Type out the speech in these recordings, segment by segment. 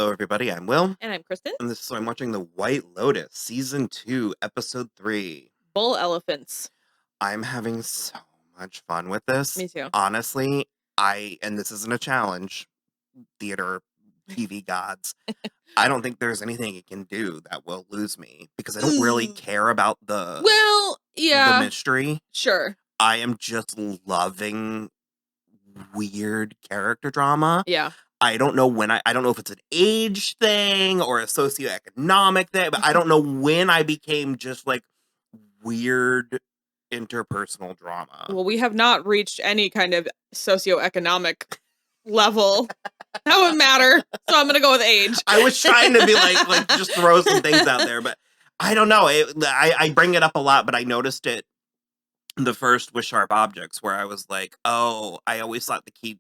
Hello, everybody. I'm Will, And I'm Kristen. and this is I'm watching the White Lotus, Season 2, Episode 3. Bull elephants. I'm having so much fun with this. Me too. Honestly, and this isn't a challenge, theater, TV gods. I don't think there's anything it can do that will lose me, because I don't really care about the mystery. Sure. I am just loving weird character drama. Yeah. I don't know I don't know if it's an age thing or a socioeconomic thing, but I don't know when I became just like weird interpersonal drama. Well, we have not reached any kind of socioeconomic level. That wouldn't matter. So I'm going to go with age. I was trying to be like just throw some things out there, but I don't know. I bring it up a lot, but I noticed it the first with Sharp Objects, where I was like, oh, I always thought the key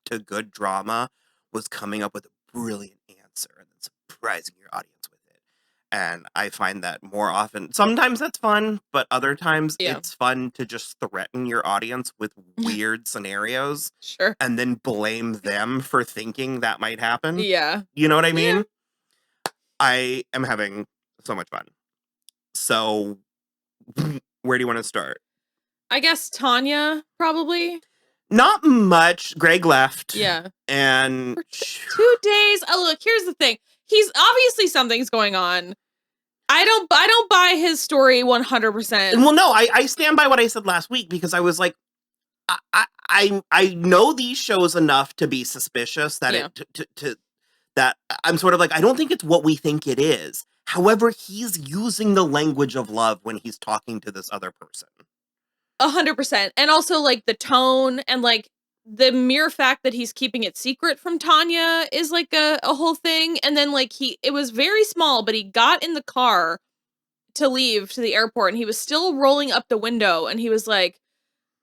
to good drama was coming up with a brilliant answer and then surprising your audience with it. And I find that more often, sometimes that's fun, but other times it's fun to just threaten your audience with weird scenarios. Sure. And then blame them for thinking that might happen. Yeah. You know what I mean? Yeah. I am having so much fun. So, where do you want to start? I guess Tanya, probably. Not much. Greg left. Yeah. And for 2 days. Oh, look, here's the thing. He's obviously something's going on. I don't buy his story 100%. Well, no, I stand by what I said last week, because I was like, I know these shows enough to be suspicious that that I'm sort of like, I don't think it's what we think it is. However, he's using the language of love when he's talking to this other person. 100%. And also, like, the tone and, like, the mere fact that he's keeping it secret from Tanya is, like, a whole thing. And then, like, it was very small, but he got in the car to leave to the airport, and he was still rolling up the window, and he was like,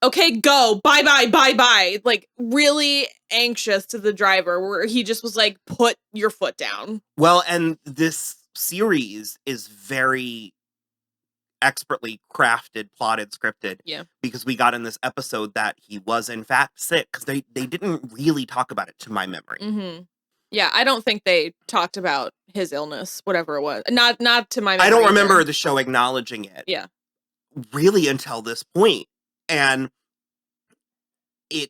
okay, go, bye. Like, really anxious to the driver, where he just was like, put your foot down. Well, and this series is very expertly crafted, plotted, scripted. Yeah. Because we got in this episode that he was in fact sick, because they didn't really talk about it to my memory. Mm-hmm. Yeah, I don't think they talked about his illness, whatever it was. Not to my memory. I don't remember the show acknowledging it. Yeah. Really until this point. And it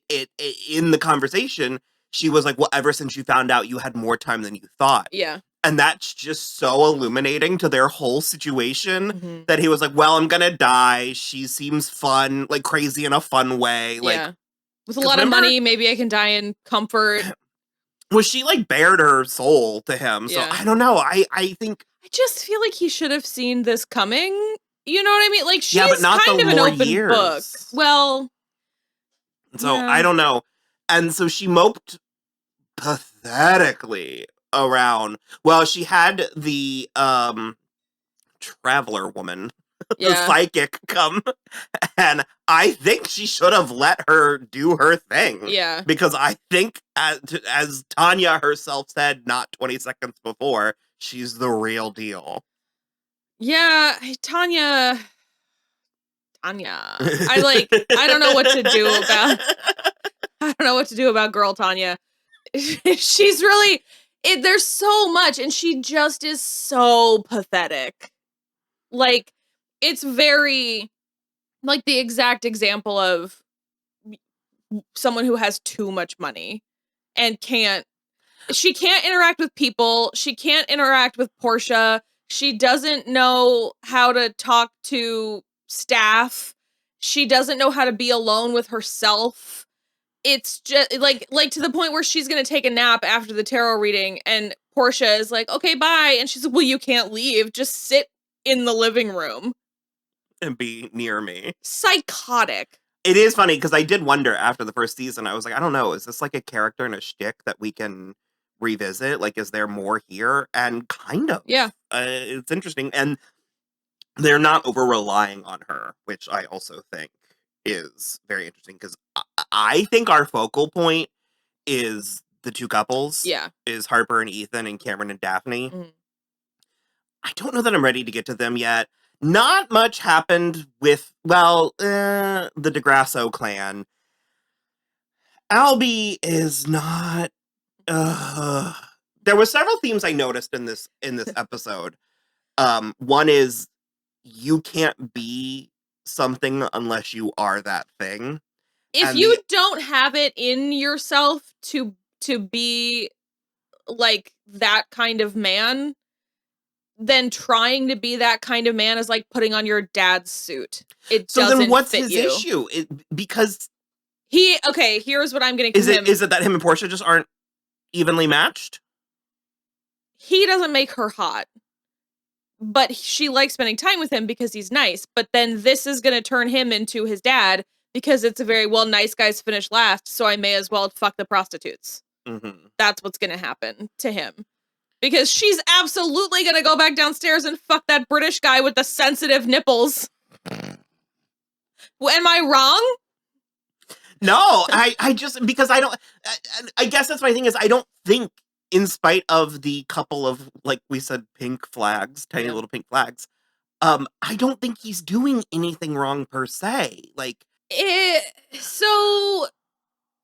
in the conversation, she was like, well, ever since you found out, you had more time than you thought. Yeah. And that's just so illuminating to their whole situation, that he was like, well, I'm gonna die. She seems fun, like crazy in a fun way. Like, with a lot of money, maybe I can die in comfort. Well, she like bared her soul to him. So I don't know. I think I just feel like he should have seen this coming. You know what I mean? Like, she's but not kind of an open book. Well, so I don't know. And so she moped pathetically around. Well, she had the traveler woman, the psychic, come, and I think she should have let her do her thing. Yeah. Because I think, as Tanya herself said not 20 seconds before, she's the real deal. Yeah, Tanya. I don't know what to do about. I don't know what to do about girl Tanya. She's really. There's so much, and she just is so pathetic. Like, it's very, like, the exact example of someone who has too much money and she can't interact with people. She can't interact with Portia. She doesn't know how to talk to staff. She doesn't know how to be alone with herself. It's just like to the point where she's going to take a nap after the tarot reading, and Portia is like, okay, bye. And she's like, well, you can't leave. Just sit in the living room. And be near me. Psychotic. It is funny, because I did wonder after the first season, I was like, I don't know, is this like a character and a shtick that we can revisit? Like, is there more here? And kind of. Yeah. It's interesting. And they're not over-relying on her, which I also think is very interesting, because I think our focal point is the two couples. Yeah. Is Harper and Ethan and Cameron and Daphne. Mm-hmm. I don't know that I'm ready to get to them yet. Not much happened with, the DeGrasso clan. Albie is not, there were several themes I noticed in this episode. One is you can't be something unless you are that thing. If And you don't have it in yourself to be like that kind of man, then trying to be that kind of man is like putting on your dad's suit. It so doesn't then what's fit his you. issue? Because Here's what I'm getting from him. Is it that him and Portia just aren't evenly matched? He doesn't make her hot. But she likes spending time with him because he's nice. But then this is going to turn him into his dad because it's a very, well, nice guys finish last, so I may as well fuck the prostitutes. Mm-hmm. That's what's going to happen to him. Because she's absolutely going to go back downstairs and fuck that British guy with the sensitive nipples. Am I wrong? No, I just, because I guess that's my thing is I don't think, in spite of the couple of, like we said, pink flags, tiny little pink flags, I don't think he's doing anything wrong per se. Like, so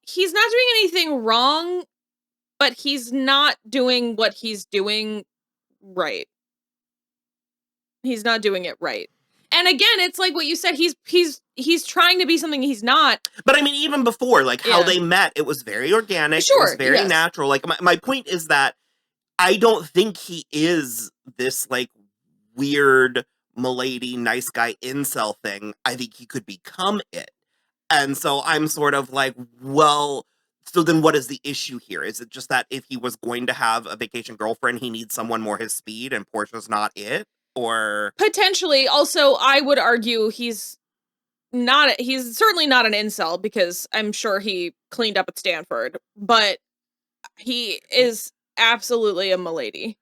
he's not doing anything wrong, but he's not doing what he's doing right. He's not doing it right. And again, it's like what you said, he's trying to be something he's not. But I mean, even before, like how they met, it was very organic. Sure, it was very natural. Like my point is that I don't think he is this like weird milady, nice guy incel thing. I think he could become it. And so I'm sort of like, well, so then what is the issue here? Is it just that if he was going to have a vacation girlfriend, he needs someone more his speed and Portia's not it? Or potentially. Also, I would argue he's certainly not an incel because I'm sure he cleaned up at Stanford, but he is absolutely a milady.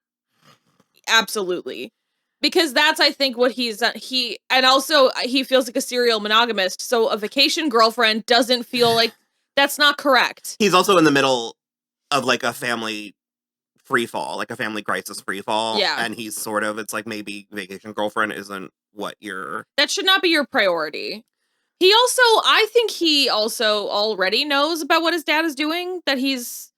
Absolutely. Because that's, I think, what and also he feels like a serial monogamist, so a vacation girlfriend doesn't feel like, that's not correct. He's also in the middle of like a family free fall, like a family crisis free fall. Yeah. And he's sort of, it's like maybe vacation girlfriend isn't what that should not be your priority. I think he also already knows about what his dad is doing, that he's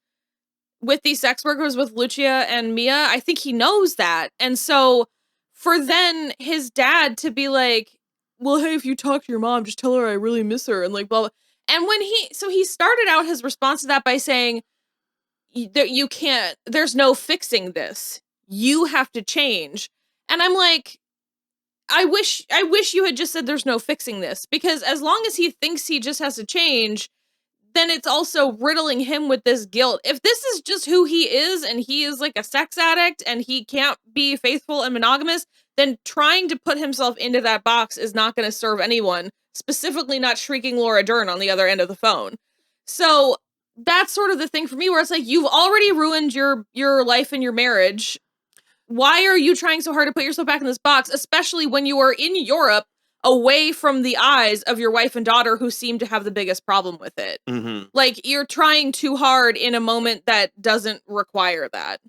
with these sex workers with Lucia and Mia. I think he knows that. And so for then his dad to be like, well, hey, if you talk to your mom, just tell her I really miss her, and like, blah, blah. And when he started out his response to that by saying, you can't, there's no fixing this. You have to change. And I'm like, I wish you had just said there's no fixing this, because as long as he thinks he just has to change, then it's also riddling him with this guilt. If this is just who he is and he is like a sex addict and he can't be faithful and monogamous, then trying to put himself into that box is not going to serve anyone, specifically not shrieking Laura Dern on the other end of the phone. So that's sort of the thing for me, where it's like, you've already ruined your life and your marriage. Why are you trying so hard to put yourself back in this box, especially when you are in Europe, away from the eyes of your wife and daughter who seem to have the biggest problem with it? Mm-hmm. Like, you're trying too hard in a moment that doesn't require that.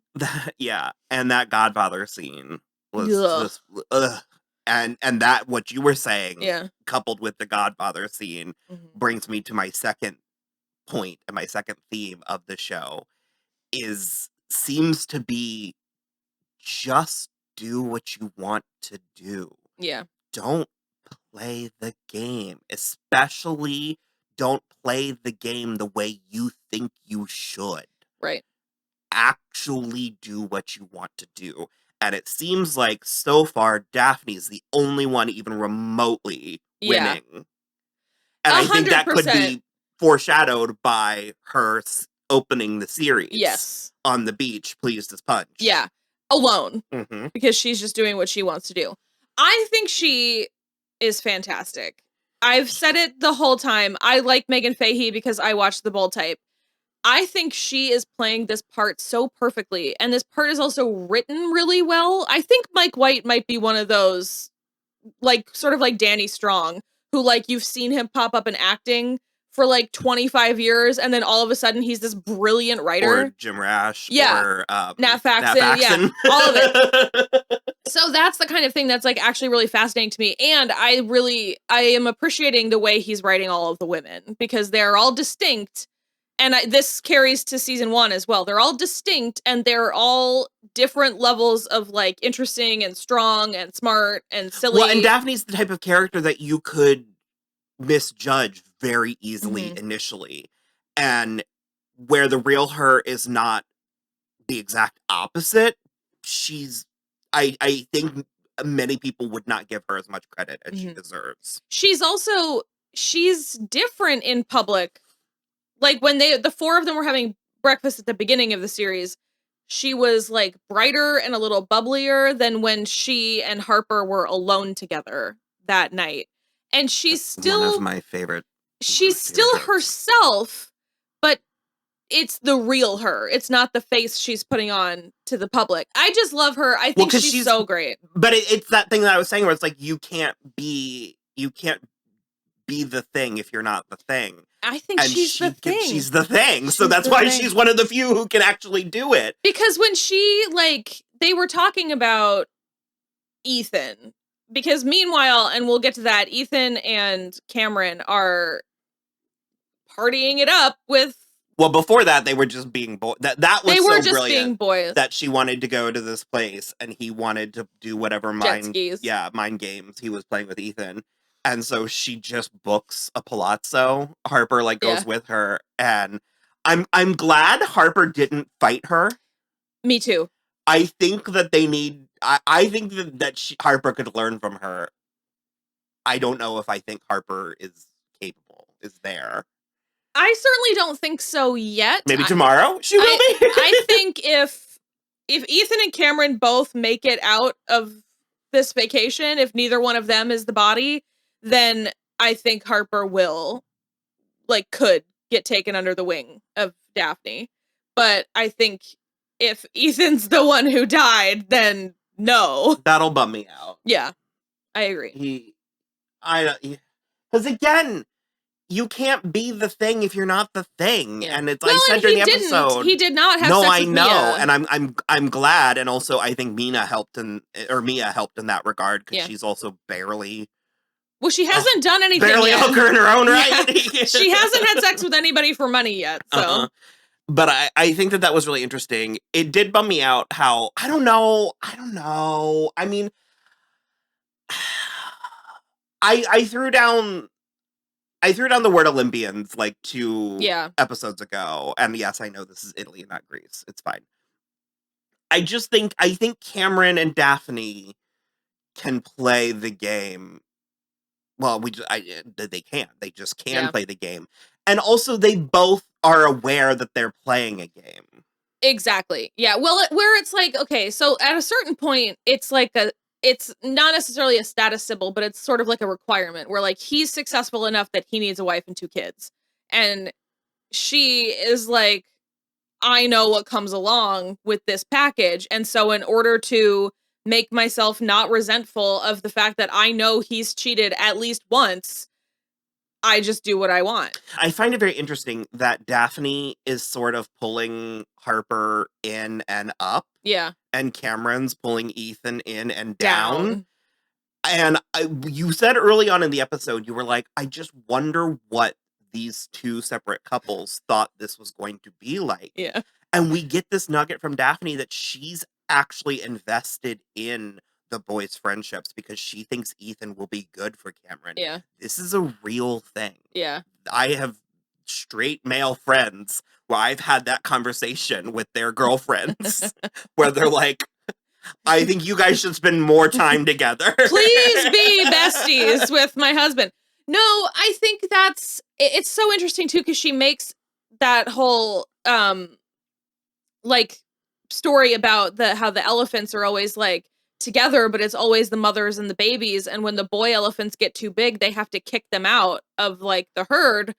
Yeah, and that Godfather scene was just, ugh. And that, what you were saying, coupled with the Godfather scene, brings me to my second point and my second theme of the show, seems to be just do what you want to do. Yeah. Don't play the game. Especially don't play the game the way you think you should. Right. Actually do what you want to do. And it seems like so far Daphne's the only one even remotely winning. And 100%. I think that could be foreshadowed by her opening the series. Yes. On the beach, pleased as punch. Yeah. Alone. Because she's just doing what she wants to do. I think she is fantastic. I've said it the whole time. I like Megan Fahey because I watched The Bold Type. I think she is playing this part so perfectly. And this part is also written really well. I think Mike White might be one of those, like, sort of like Danny Strong, who, like, you've seen him pop up in acting for like 25 years, and then all of a sudden he's this brilliant writer. Or Jim Rash. Or Nat Faxon. Yeah, all of it. So that's the kind of thing that's like actually really fascinating to me. And I am appreciating the way he's writing all of the women, because they're all distinct And this carries to season 1 as well. They're all distinct, and they're all different levels of, like, interesting and strong and smart and silly. Well, and Daphne's the type of character that you could misjudge very easily Mhm. initially. And where the real her is not the exact opposite, I think many people would not give her as much credit as she Mhm. deserves. She's different in public. Like, when the 4 of them were having breakfast at the beginning of the series, she was, like, brighter and a little bubblier than when she and Harper were alone together that night. And One of my favorite she's still jokes. herself, but it's the real her. It's not the face she's putting on to the public. I just love her. I think 'cause she's so great. But it's that thing that I was saying where it's like, you can't be the thing if you're not the thing. I think And she's the thing. she's the thing. So She's that's the why thing. she's one of the few who can actually do it. Because when she, like, they were talking about Ethan, because meanwhile, and we'll get to that, Ethan and Cameron are partying it up with. Well, before that, they were just being that was They were so just brilliant being boys. that she wanted to go to this place and he wanted to do whatever Jet skis. mind games he was playing with Ethan. And so she just books a palazzo. Harper like goes with her, and I'm glad Harper didn't fight her. Me too. I think that they need. I think that Harper could learn from her. I don't know if I think Harper is there. I certainly don't think so yet. Maybe tomorrow she will be. I think if Ethan and Cameron both make it out of this vacation, if neither one of them is the body, then I think Harper will, like, could get taken under the wing of Daphne. But I think if Ethan's the one who died, then no. That'll bum me out. Yeah, I agree. Because again, you can't be the thing if you're not the thing. Yeah. And it's Well, I said during the episode. He did not have no, sex I with know, Mia. and I'm glad, and also I think Mia helped in that regard because she's also barely. Well, she hasn't done anything barely yet. a hooker in her own right. Yeah. She hasn't had sex with anybody for money yet, so. But I think that was really interesting. It did bum me out how I don't know. I mean, I threw down the word Olympians like 2 episodes ago, and yes, I know this is Italy and not Greece. It's fine. I think Cameron and Daphne can play the game. Well, they can. They just can play the game, and also they both are aware that they're playing a game. Exactly. Yeah. Well, where it's like, okay, so at a certain point, it's like it's not necessarily a status symbol, but it's sort of like a requirement where, like, he's successful enough that he needs a wife and 2 kids. And she is like, I know what comes along with this package. And so in order to make myself not resentful of the fact that I know he's cheated at least once, I just do what I want. I find it very interesting that Daphne is sort of pulling Harper in and up. Yeah. And Cameron's pulling Ethan in and down. And you said early on in the episode, you were like, I just wonder what these 2 separate couples thought this was going to be like. Yeah. And we get this nugget from Daphne that she's actually invested in the boys' friendships because she thinks Ethan will be good for Cameron. Yeah. This is a real thing. Yeah. I have straight male friends where I've had that conversation with their girlfriends where they're like, I think you guys should spend more time together. Please be besties with my husband. No, I think it's so interesting too, because she makes that whole like story about how the elephants are always like together, but it's always the mothers and the babies, and when the boy elephants get too big, they have to kick them out of like the herd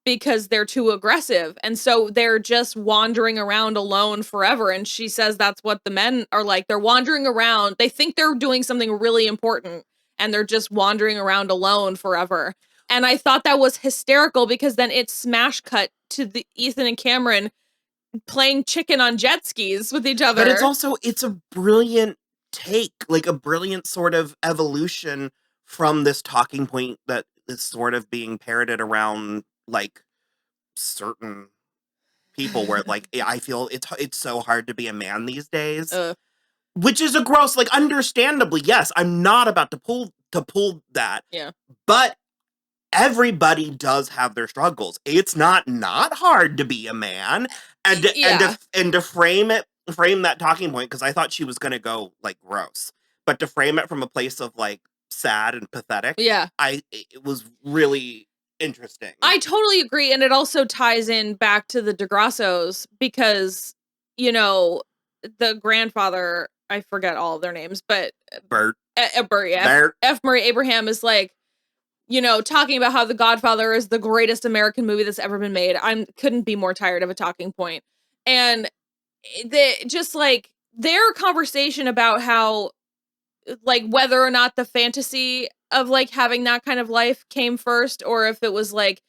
because they're too aggressive. And so they're just wandering around alone forever. And she says that's what the men are like. They're wandering around. They think they're doing something really important, and they're just wandering around alone forever. And I thought that was hysterical because then it smash cut to the Ethan and Cameron playing chicken on jet skis with each other. But it's a brilliant take, like a brilliant sort of evolution from this talking point that is sort of being parroted around like certain people where like I feel it's so hard to be a man these days. Ugh. Which is a gross, like, understandably, yes, I'm not about to pull that. Yeah. But everybody does have their struggles. It's not hard to be a man. And to frame that talking point, because I thought she was gonna go like gross. But to frame it from a place of like sad and pathetic, yeah, it was really interesting. I totally agree. And it also ties in back to the DeGrassos because, you know, the grandfather, I forget all of their names, but Bert. Bert, yeah. F. Murray Abraham is like, you know, talking about how The Godfather is the greatest American movie that's ever been made. Couldn't be more tired of a talking point. And just like their conversation about how, like, whether or not the fantasy of like having that kind of life came first, or if it was like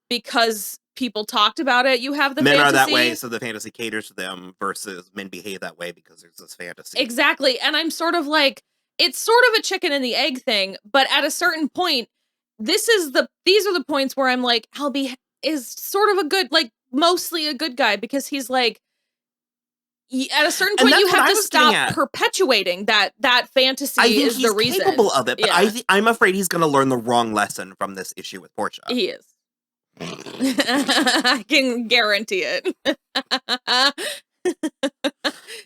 because people talked about it, you have the men fantasy. are that way, so the fantasy caters to them, versus men behave that way because there's this fantasy. Exactly. And I'm sort of like, it's sort of a chicken and the egg thing, but at a certain point, these are the points where I'm like, Albie is sort of a good, like mostly a good guy, because he's like, at a certain point you have to stop perpetuating that fantasy. I think is the reason. He's capable of it, but I'm afraid he's going to learn the wrong lesson from this issue with Portia. He is. I can guarantee it.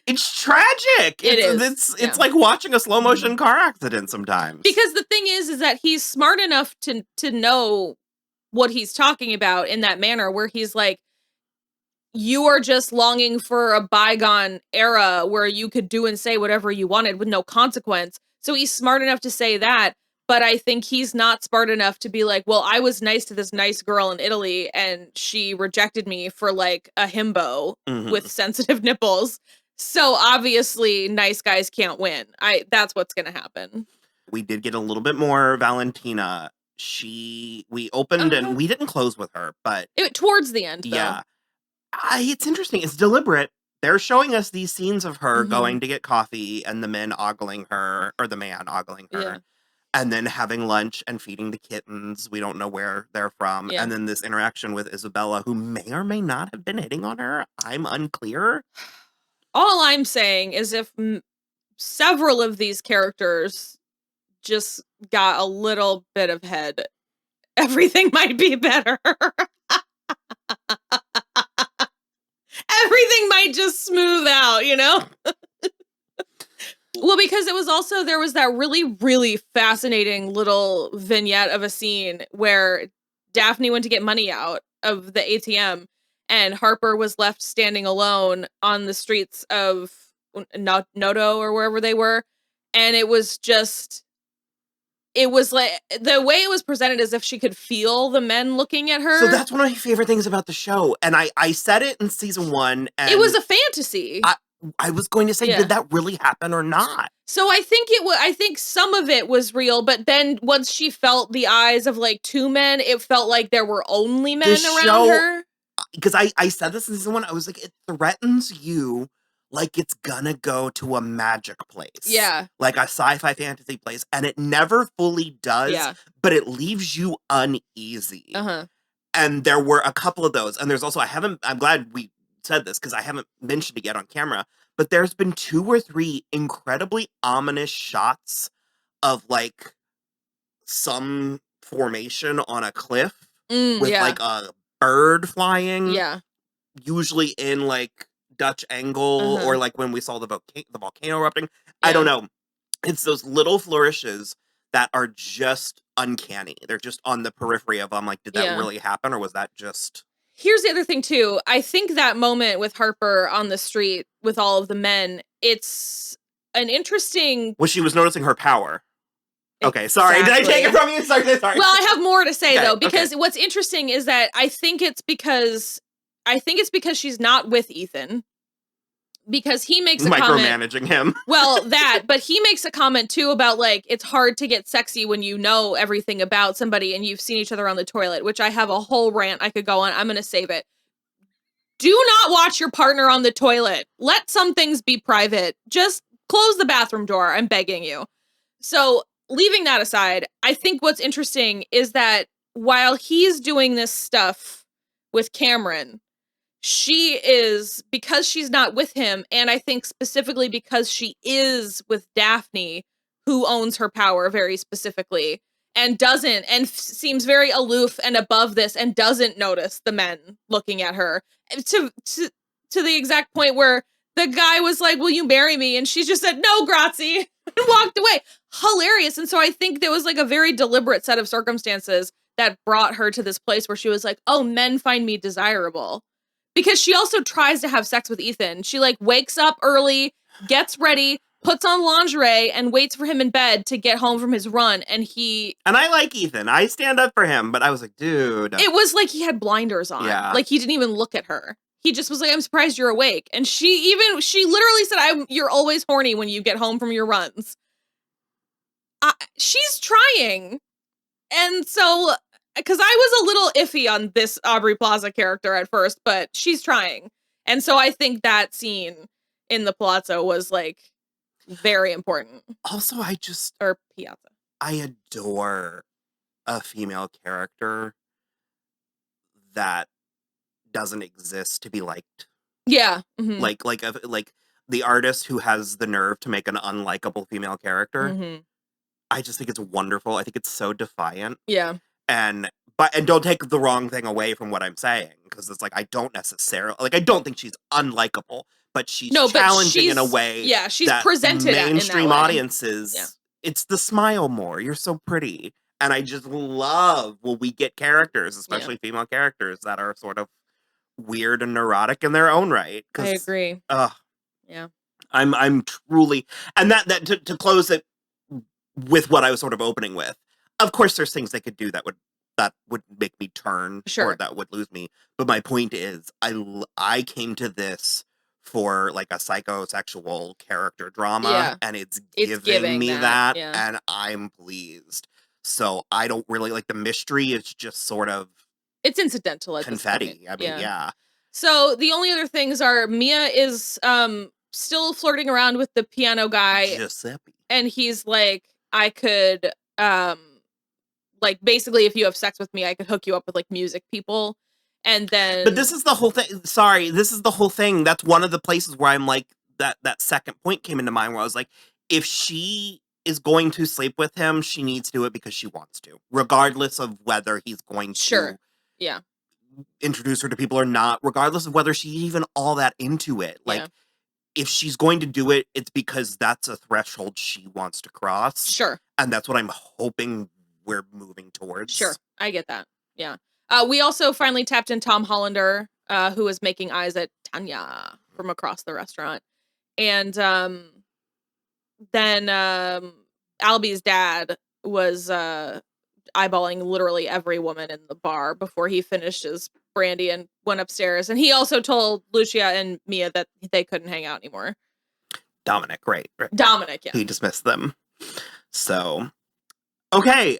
It's tragic. It's like watching a slow motion car accident sometimes. Because the thing is that he's smart enough to know what he's talking about in that manner, where he's like, you are just longing for a bygone era where you could do and say whatever you wanted with no consequence. So he's smart enough to say that. But I think he's not smart enough to be like, well, I was nice to this nice girl in Italy and she rejected me for like a himbo with sensitive nipples. So obviously nice guys can't win. That's what's going to happen. We did get a little bit more Valentina. We opened and we didn't close with her, but towards the end, though. Yeah. It's interesting. It's deliberate. They're showing us these scenes of her going to get coffee and the men ogling her, or the man ogling her. Yeah. And then having lunch and feeding the kittens. We don't know where they're from. Yeah. And then this interaction with Isabella, who may or may not have been hitting on her. I'm unclear. All I'm saying is if several of these characters just got a little bit of head, everything might be better. Everything might just smooth out, you know? Well, because there was that really, really fascinating little vignette of a scene where Daphne went to get money out of the ATM and Harper was left standing alone on the streets of Noto or wherever they were. And it was like the way it was presented as if she could feel the men looking at her. So that's one of my favorite things about the show. And I said it in season 1. And it was a fantasy. I was going to say, did that really happen or not? So I think some of it was real, but then once she felt the eyes of like 2 men, it felt like there were only men around her. Because I said this in season 1, I was like, it threatens you like it's gonna go to a magic place. Yeah. Like a sci-fi fantasy place. And it never fully does, but it leaves you uneasy. And there were a couple of those. And there's also, I'm glad we said this because I haven't mentioned it yet on camera, but there's been 2 or 3 incredibly ominous shots of like some formation on a cliff with like a bird flying. Yeah. Usually in like Dutch angle or like when we saw the volcano erupting. I don't know. It's those little flourishes that are just uncanny. They're just on the periphery of, I'm like, did that really happen, or was that just... Here's the other thing, too. I think that moment with Harper on the street with all of the men, it's an interesting... Well, she was noticing her power. Okay, sorry. Exactly. Did I take it from you? Sorry. Well, I have more to say, though, because what's interesting is that I think it's because she's not with Ethan. Because he makes a comment... Micromanaging him. Well, but he makes a comment, too, about, like, it's hard to get sexy when you know everything about somebody and you've seen each other on the toilet, which I have a whole rant I could go on. I'm going to save it. Do not watch your partner on the toilet. Let some things be private. Just close the bathroom door. I'm begging you. So, leaving that aside, I think what's interesting is that while he's doing this stuff with Cameron, she is, because she's not with him, and I think specifically because she is with Daphne, who owns her power very specifically, and doesn't, and seems very aloof and above this, and doesn't notice the men looking at her, to the exact point where the guy was like, "Will you marry me?" And she just said, "No, grazie," and walked away. Hilarious. And so I think there was like a very deliberate set of circumstances that brought her to this place where she was like, "Oh, men find me desirable." Because she also tries to have sex with Ethan. She like wakes up early, gets ready, puts on lingerie, and waits for him in bed to get home from his run. And I like Ethan. I stand up for him, but I was like, dude. It was like he had blinders on. Yeah. Like he didn't even look at her. He just was like, "I'm surprised you're awake." And she literally said, "You're always horny when you get home from your runs." She's trying. And so, because I was a little iffy on this Aubrey Plaza character at first, but she's trying. And so I think that scene in the Palazzo was like very important. Also, or Piazza. I adore a female character that doesn't exist to be liked. Yeah. Mm-hmm. Like the artist who has the nerve to make an unlikable female character. Mm-hmm. I just think it's wonderful. I think it's so defiant. Yeah. And don't take the wrong thing away from what I'm saying, because it's like I don't think she's unlikable, but she's challenging in a way. Yeah, she's that presented mainstream in that way. audiences. Yeah. It's the smile more. You're so pretty, and I just love when we get characters, especially female characters, that are sort of weird and neurotic in their own right. I agree. Yeah, I'm truly, and that to close it with what I was sort of opening with. Of course, there's things they could do that would make me turn, or that would lose me. But my point is, I came to this for like a psychosexual character drama, and it's giving me that, and I'm pleased. So I don't really like the mystery. It's just sort of it's incidental at confetti. This point. I mean, So the only other things are Mia is still flirting around with the piano guy, Giuseppe, and he's like, "I could like basically if you have sex with me, I could hook you up with like music people." And then, but this is the whole thing. Sorry, this is the whole thing. That's one of the places where I'm like that second point came into mind where I was like, if she is going to sleep with him, she needs to do it because she wants to, regardless of whether he's going to introduce her to people or not, regardless of whether she's even all that into it. Like, if she's going to do it, it's because that's a threshold she wants to cross. Sure. And that's what I'm hoping we're moving towards. Sure. I get that. Yeah. We also finally tapped in Tom Hollander, who was making eyes at Tanya from across the restaurant. And then Albie's dad was eyeballing literally every woman in the bar before he finished his brandy and went upstairs. And he also told Lucia and Mia that they couldn't hang out anymore. Dominic, right. Dominic, yeah. He dismissed them. So, okay.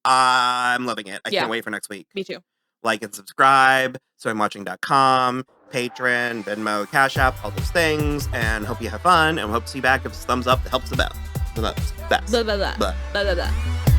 I'm loving it. I can't wait for next week. Me too. Like and subscribe, soimwatching.com, Patreon, Venmo, Cashapp, all those things. And hope you have fun. And we hope to see you back. Give us a thumbs up. It helps the best. The best. Blah, blah, blah. Blah, blah, blah.